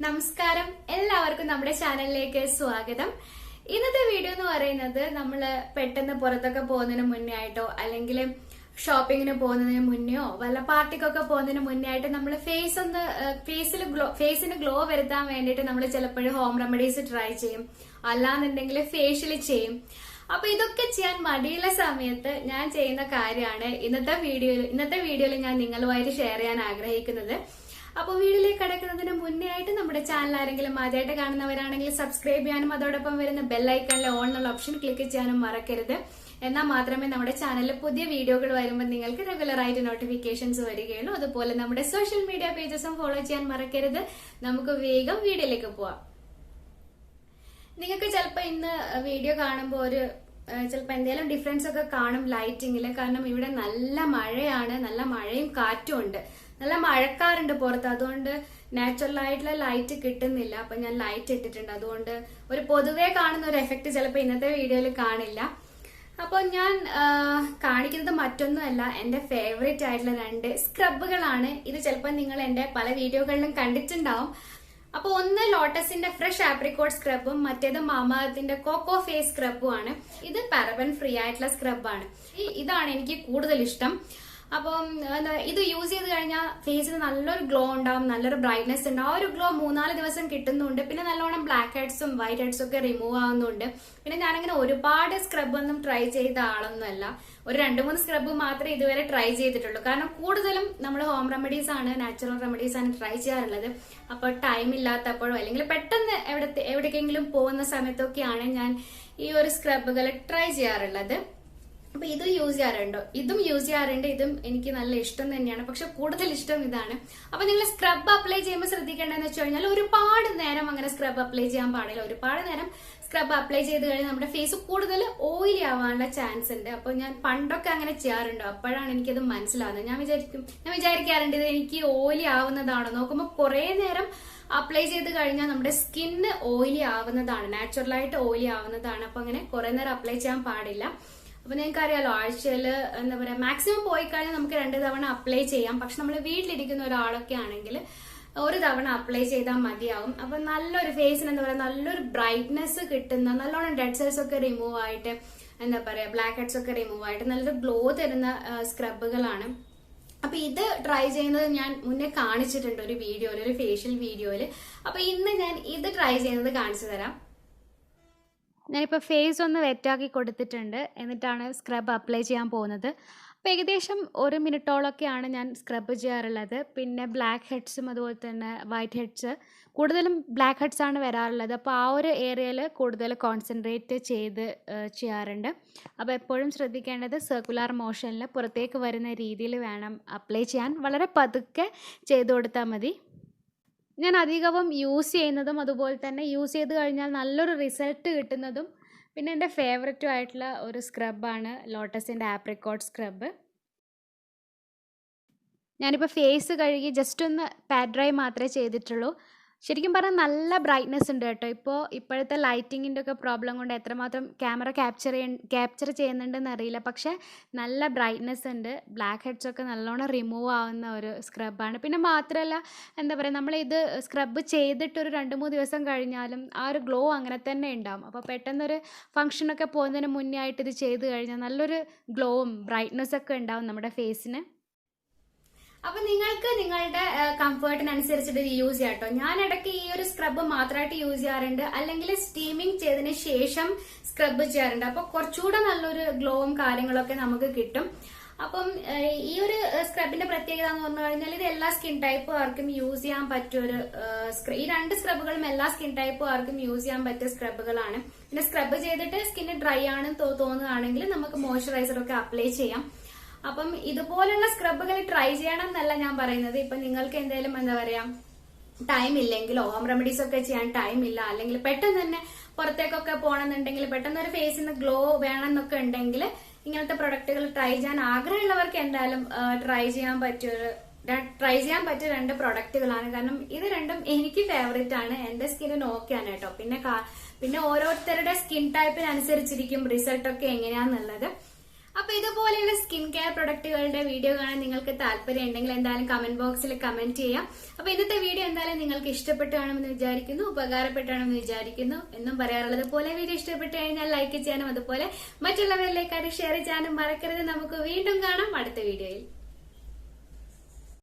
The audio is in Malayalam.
നമസ്കാരം, എല്ലാവർക്കും നമ്മുടെ ചാനലിലേക്ക് സ്വാഗതം. ഇന്നത്തെ വീഡിയോ എന്ന് പറയുന്നത് നമ്മള് പെട്ടെന്ന് പുറത്തൊക്കെ പോകുന്നതിന് മുന്നേ ആയിട്ടോ അല്ലെങ്കിൽ ഷോപ്പിങ്ങിന് പോകുന്നതിന് മുന്നെയോ വല്ല പാർട്ടിക്കൊക്കെ പോകുന്നതിന് മുന്നേ ആയിട്ട് നമ്മൾ ഫേസിന് ഗ്ലോ വരുത്താൻ വേണ്ടിയിട്ട് നമ്മൾ ചിലപ്പോഴും ഹോം റെമഡീസ് ട്രൈ ചെയ്യും, അല്ലാന്നുണ്ടെങ്കിൽ ഫേഷ്യൽ ചെയ്യും. അപ്പൊ ഇതൊക്കെ ചെയ്യാൻ മടിയുള്ള സമയത്ത് ഞാൻ ചെയ്യുന്ന കാര്യമാണ് ഇന്നത്തെ വീഡിയോയിൽ ഞാൻ നിങ്ങളുമായിട്ട് ഷെയർ ചെയ്യാൻ ആഗ്രഹിക്കുന്നത്. അപ്പോൾ വീഡിയോയിലേക്ക് കടക്കുന്നതിന് മുന്നേ ആയിട്ട് നമ്മുടെ ചാനൽ ആരെങ്കിലും ആദ്യമായിട്ട് കാണുന്നവരാണെങ്കിൽ സബ്സ്ക്രൈബ് ചെയ്യാനും അതോടൊപ്പം വരുന്ന ബെല്ലൈക്കണിലെ ഓൺ എന്നുള്ള ഓപ്ഷൻ ക്ലിക്ക് ചെയ്യാനും മറക്കരുത്. എന്നാൽ മാത്രമേ നമ്മുടെ ചാനലിൽ പുതിയ വീഡിയോകൾ വരുമ്പോൾ നിങ്ങൾക്ക് റെഗുലർ ആയിട്ട് നോട്ടിഫിക്കേഷൻസ് വരികയുള്ളൂ. അതുപോലെ നമ്മുടെ സോഷ്യൽ മീഡിയ പേജസും ഫോളോ ചെയ്യാൻ മറക്കരുത്. നമുക്ക് വേഗം വീഡിയോയിലേക്ക് പോവാം. നിങ്ങൾക്ക് ചിലപ്പോൾ ഇന്ന് വീഡിയോ കാണുമ്പോൾ ചിലപ്പോൾ എന്തെങ്കിലും ഡിഫറൻസ് ഒക്കെ കാണും ലൈറ്റിങ്ങിൽ. കാരണം ഇവിടെ നല്ല മഴയാണ്, നല്ല മഴയും കാറ്റും ഉണ്ട്, നല്ല മഴക്കാറുണ്ട് പുറത്ത്. അതുകൊണ്ട് നാച്ചുറൽ ആയിട്ടുള്ള ലൈറ്റ് കിട്ടുന്നില്ല. അപ്പൊ ഞാൻ ലൈറ്റ് ഇട്ടിട്ടുണ്ട്. അതുകൊണ്ട് ഒരു പൊതുവെ കാണുന്ന ഒരു എഫക്ട് ചിലപ്പോൾ ഇന്നത്തെ വീഡിയോയിൽ കാണില്ല. അപ്പോൾ ഞാൻ കാണിക്കുന്നത് മറ്റൊന്നുമല്ല, എന്റെ ഫേവറേറ്റ് ആയിട്ടുള്ള 2 സ്ക്രബുകളാണ്. ഇത് ചിലപ്പോൾ നിങ്ങൾ എന്റെ പല വീഡിയോകളിലും കണ്ടിട്ടുണ്ടാവും. അപ്പൊ ഒന്ന് ലോട്ടസിന്റെ ഫ്രഷ് ആപ്രിക്കോട്ട് സ്ക്രബും മറ്റേത് മാമാഅർത്തിന്റെ കോക്കോ ഫേസ് സ്ക്രബും ആണ്. ഇത് പാരബൻ ഫ്രീ ആയിട്ടുള്ള സ്ക്രബാണ്. ഇതാണ് എനിക്ക് കൂടുതൽ ഇഷ്ടം. അപ്പം ഇത് യൂസ് ചെയ്ത് കഴിഞ്ഞാൽ ഫേസിന് നല്ലൊരു ഗ്ലോ ഉണ്ടാവും, നല്ലൊരു ബ്രൈറ്റ്നെസ് ഉണ്ട്. ആ ഒരു ഗ്ലോ 3-4 ദിവസം കിട്ടുന്നുണ്ട്. പിന്നെ നല്ലോണം ബ്ലാക്ക് ഹെഡ്സും വൈറ്റ് ഹെഡ്സും ഒക്കെ റിമൂവ് ആവുന്നുണ്ട്. പിന്നെ ഞാനങ്ങനെ ഒരുപാട് സ്ക്രബ് ഒന്നും ട്രൈ ചെയ്ത ആളൊന്നുമല്ല. ഒരു 2-3 സ്ക്രബ് മാത്രമേ ഇതുവരെ ട്രൈ ചെയ്തിട്ടുള്ളൂ. കാരണം കൂടുതലും നമ്മൾ ഹോം റെമഡീസ് ആണ്, നാച്ചുറൽ റെമഡീസ് ആണ് ട്രൈ ചെയ്യാറുള്ളത്. അപ്പോൾ ടൈം ഇല്ലാത്തപ്പോഴോ അല്ലെങ്കിൽ പെട്ടെന്ന് എവിടേക്കെങ്കിലും പോകുന്ന സമയത്തൊക്കെയാണ് ഞാൻ ഈ ഒരു സ്ക്രബുകൾ ട്രൈ ചെയ്യാറുള്ളത്. അപ്പൊ ഇത് യൂസ് ചെയ്യാറുണ്ടോ? ഇതും യൂസ് ചെയ്യാറുണ്ട്. ഇതും എനിക്ക് നല്ല ഇഷ്ടം തന്നെയാണ്. പക്ഷെ കൂടുതൽ ഇഷ്ടം ഇതാണ്. അപ്പൊ നിങ്ങൾ സ്ക്രബ് അപ്ലൈ ചെയ്യുമ്പോൾ ശ്രദ്ധിക്കേണ്ടതെന്ന് വെച്ച് കഴിഞ്ഞാൽ ഒരുപാട് നേരം അങ്ങനെ സ്ക്രബ് അപ്ലൈ ചെയ്യാൻ പാടില്ല. ഒരുപാട് നേരം സ്ക്രബ് അപ്ലൈ ചെയ്ത് കഴിഞ്ഞാൽ നമ്മുടെ ഫേസ് കൂടുതൽ ഓയിലി ആവാനുള്ള ചാൻസ് ഉണ്ട്. അപ്പൊ ഞാൻ പണ്ടൊക്കെ അങ്ങനെ ചെയ്യാറുണ്ടോ, അപ്പോഴാണ് എനിക്കത് മനസ്സിലാവുന്നത്. ഞാൻ വിചാരിക്കാറുണ്ട് ഇത് എനിക്ക് ഓയിലി ആവുന്നതാണോ. നോക്കുമ്പോൾ കുറെ നേരം അപ്ലൈ ചെയ്ത് കഴിഞ്ഞാൽ നമ്മുടെ സ്കിന്ന് ഓയിലി ആവുന്നതാണ്, നാച്ചുറലായിട്ട് ഓയിലി ആവുന്നതാണ്. അപ്പൊ അങ്ങനെ കുറെ നേരം അപ്ലൈ ചെയ്യാൻ പാടില്ല. അപ്പൊ നിങ്ങൾക്ക് അറിയാലോ, ആഴ്ചയിൽ എന്താ പറയാ മാക്സിമം പോയി കഴിഞ്ഞാൽ നമുക്ക് 2 തവണ അപ്ലൈ ചെയ്യാം. പക്ഷെ നമ്മൾ വീട്ടിലിരിക്കുന്ന ഒരാളൊക്കെ ആണെങ്കിൽ 1 തവണ അപ്ലൈ ചെയ്താൽ മതിയാവും. അപ്പൊ നല്ലൊരു ഫേസിന് എന്താ പറയാ നല്ലൊരു ബ്രൈറ്റ്നെസ് കിട്ടുന്ന, നല്ലോണം ഡെഡ് സെൽസ് ഒക്കെ റിമൂവ് ആയിട്ട്, എന്താ പറയാ ബ്ലാക്ക് ഹെഡ്സ് ഒക്കെ റിമൂവ് ആയിട്ട് നല്ലൊരു ഗ്ലോ തരുന്ന സ്ക്രബുകളാണ്. അപ്പൊ ഇത് ട്രൈ ചെയ്യുന്നത് ഞാൻ മുന്നേ കാണിച്ചിട്ടുണ്ട് ഒരു വീഡിയോയിൽ, ഒരു ഫേഷ്യൽ വീഡിയോയിൽ. അപ്പൊ ഇന്ന് ഞാൻ ഇത് ട്രൈ ചെയ്യുന്നത് കാണിച്ചു തരാം. ഞാനിപ്പോൾ ഫേസ് ഒന്ന് വെറ്റാക്കി കൊടുത്തിട്ടുണ്ട്. എന്നിട്ടാണ് സ്ക്രബ് അപ്ലൈ ചെയ്യാൻ പോകുന്നത്. അപ്പോൾ ഏകദേശം 1 മിനിറ്റോളൊക്കെയാണ് ഞാൻ സ്ക്രബ് ചെയ്യാറുള്ളത്. പിന്നെ ബ്ലാക്ക് ഹെഡ്സും അതുപോലെ തന്നെ വൈറ്റ് ഹെഡ്സ്, കൂടുതലും ബ്ലാക്ക് ഹെഡ്സ് ആണ് വരാറുള്ളത്. അപ്പോൾ ആ ഒരു ഏരിയയിൽ കൂടുതൽ കോൺസെൻട്രേറ്റ് ചെയ്ത് ചെയ്യാറുണ്ട്. അപ്പോൾ എപ്പോഴും ശ്രദ്ധിക്കേണ്ടത് സർക്കുലർ മോഷനിൽ പുറത്തേക്ക് വരുന്ന രീതിയിൽ വേണം അപ്ലൈ ചെയ്യാൻ. വളരെ പതുക്കെ ചെയ്ത് കൊടുത്താൽ മതി. ഞാൻ അധികവും യൂസ് ചെയ്യുന്നതും അതുപോലെ തന്നെ യൂസ് ചെയ്ത് കഴിഞ്ഞാൽ നല്ലൊരു റിസൾട്ട് കിട്ടുന്നതും പിന്നെ എൻ്റെ ഫേവററ്റും ആയിട്ടുള്ള ഒരു സ്ക്രബാണ് ലോട്ടസിൻ്റെ ആപ്രിക്കോട്ട് സ്ക്രബ്. ഞാനിപ്പോൾ ഫേസ് കഴുകി ജസ്റ്റ് ഒന്ന് പാറ്റ് ഡ്രൈ മാത്രമേ ചെയ്തിട്ടുള്ളൂ. ശരിക്കും പറഞ്ഞാൽ നല്ല ബ്രൈറ്റ്നെസ് ഉണ്ട് കേട്ടോ. ഇപ്പോഴത്തെ ലൈറ്റിങ്ങിൻ്റെ ഒക്കെ പ്രോബ്ലം കൊണ്ട് എത്രമാത്രം ക്യാമറ ക്യാപ്ചർ ചെയ്യുന്നുണ്ടെന്ന് അറിയില്ല. പക്ഷേ നല്ല ബ്രൈറ്റ്നെസ് ഉണ്ട്. ബ്ലാക്ക് ഹെഡ്സ് ഒക്കെ നല്ലോണം റിമൂവ് ആവുന്ന ഒരു സ്ക്രബാണ്. പിന്നെ മാത്രമല്ല എന്താ പറയുക, നമ്മളിത് സ്ക്രബ് ചെയ്തിട്ട് ഒരു 2-3 ദിവസം കഴിഞ്ഞാലും ആ ഒരു ഗ്ലോ അങ്ങനെ തന്നെ ഉണ്ടാവും. അപ്പോൾ പെട്ടെന്നൊരു ഫംഗ്ഷനൊക്കെ പോകുന്നതിന് മുന്നേ ആയിട്ട് ഇത് ചെയ്ത് കഴിഞ്ഞാൽ നല്ലൊരു ഗ്ലോവും ബ്രൈറ്റ്നെസ്സൊക്കെ ഉണ്ടാവും നമ്മുടെ ഫേസിന്. അപ്പൊ നിങ്ങൾക്ക് നിങ്ങളുടെ കംഫർട്ടിനനുസരിച്ചിട്ട് ഇത് യൂസ് ചെയ്യാം കേട്ടോ. ഞാൻ ഇടയ്ക്ക് ഈ ഒരു സ്ക്രബ് മാത്രമായിട്ട് യൂസ് ചെയ്യാറുണ്ട്, അല്ലെങ്കിൽ സ്റ്റീമിങ് ചെയ്തതിന് ശേഷം സ്ക്രബ് ചെയ്യാറുണ്ട്. അപ്പൊ കുറച്ചുകൂടെ നല്ലൊരു ഗ്ലോവും കാര്യങ്ങളൊക്കെ നമുക്ക് കിട്ടും. അപ്പം ഈ ഒരു സ്ക്രബിന്റെ പ്രത്യേകത എന്ന് പറഞ്ഞു കഴിഞ്ഞാൽ ഇത് എല്ലാ സ്കിൻ ടൈപ്പുകാർക്കും യൂസ് ചെയ്യാൻ പറ്റിയൊരു ഈ 2 സ്ക്രബുകളും എല്ലാ സ്കിൻ ടൈപ്പുകാർക്കും യൂസ് ചെയ്യാൻ പറ്റിയ സ്ക്രബുകളാണ്. പിന്നെ സ്ക്രബ് ചെയ്തിട്ട് സ്കിന്ന് ഡ്രൈ ആണെന്ന് തോന്നുകയാണെങ്കിൽ നമുക്ക് മോയ്സ്ചറൈസർ ഒക്കെ അപ്ലൈ ചെയ്യാം. അപ്പം ഇതുപോലുള്ള സ്ക്രബുകൾ ട്രൈ ചെയ്യണം എന്നല്ല ഞാൻ പറയുന്നത്. ഇപ്പൊ നിങ്ങൾക്ക് എന്തെങ്കിലും എന്താ പറയാ ടൈം ഇല്ലെങ്കിലോ ഹോം റെമഡീസ് ഒക്കെ ചെയ്യാൻ ടൈം ഇല്ല, അല്ലെങ്കിൽ പെട്ടെന്ന് തന്നെ പുറത്തേക്കൊക്കെ പോകണമെന്നുണ്ടെങ്കിൽ, പെട്ടെന്ന് ഒരു ഫേസിന് ഗ്ലോ വേണമെന്നൊക്കെ ഉണ്ടെങ്കിൽ ഇങ്ങനത്തെ പ്രൊഡക്റ്റുകൾ ട്രൈ ചെയ്യാൻ ആഗ്രഹമുള്ളവർക്ക് എന്തായാലും ട്രൈ ചെയ്യാൻ പറ്റിയ 2 പ്രൊഡക്റ്റുകളാണ്. കാരണം ഇത് 2ഉം എനിക്ക് ഫേവറേറ്റ് ആണ്. എന്റെ സ്കിന്നിന് ഓക്കെ ആണ് കേട്ടോ. പിന്നെ ഓരോരുത്തരുടെ സ്കിൻ ടൈപ്പിനനുസരിച്ചിരിക്കും റിസൾട്ട് ഒക്കെ എങ്ങനെയാന്നുള്ളത്. അപ്പൊ ഇതുപോലെയുള്ള സ്കിൻ കെയർ പ്രൊഡക്റ്റുകളുടെ വീഡിയോ കാണാൻ നിങ്ങൾക്ക് താല്പര്യം ഉണ്ടെങ്കിൽ എന്തായാലും കമന്റ് ബോക്സിൽ കമന്റ് ചെയ്യാം. അപ്പൊ ഇന്നത്തെ വീഡിയോ എന്തായാലും നിങ്ങൾക്ക് ഇഷ്ടപ്പെട്ടാണെന്ന് വിചാരിക്കുന്നു, ഉപകാരപ്പെട്ടാണെന്ന് വിചാരിക്കുന്നു. എന്നും പറയാറുള്ളത് പോലെ വീഡിയോ ഇഷ്ടപ്പെട്ടു കഴിഞ്ഞാൽ ലൈക്ക് ചെയ്യാനും അതുപോലെ മറ്റുള്ളവരിലേക്കായിട്ട് ഷെയർ ചെയ്യാനും മറക്കരുത്. നമുക്ക് വീണ്ടും കാണാം അടുത്ത വീഡിയോയിൽ.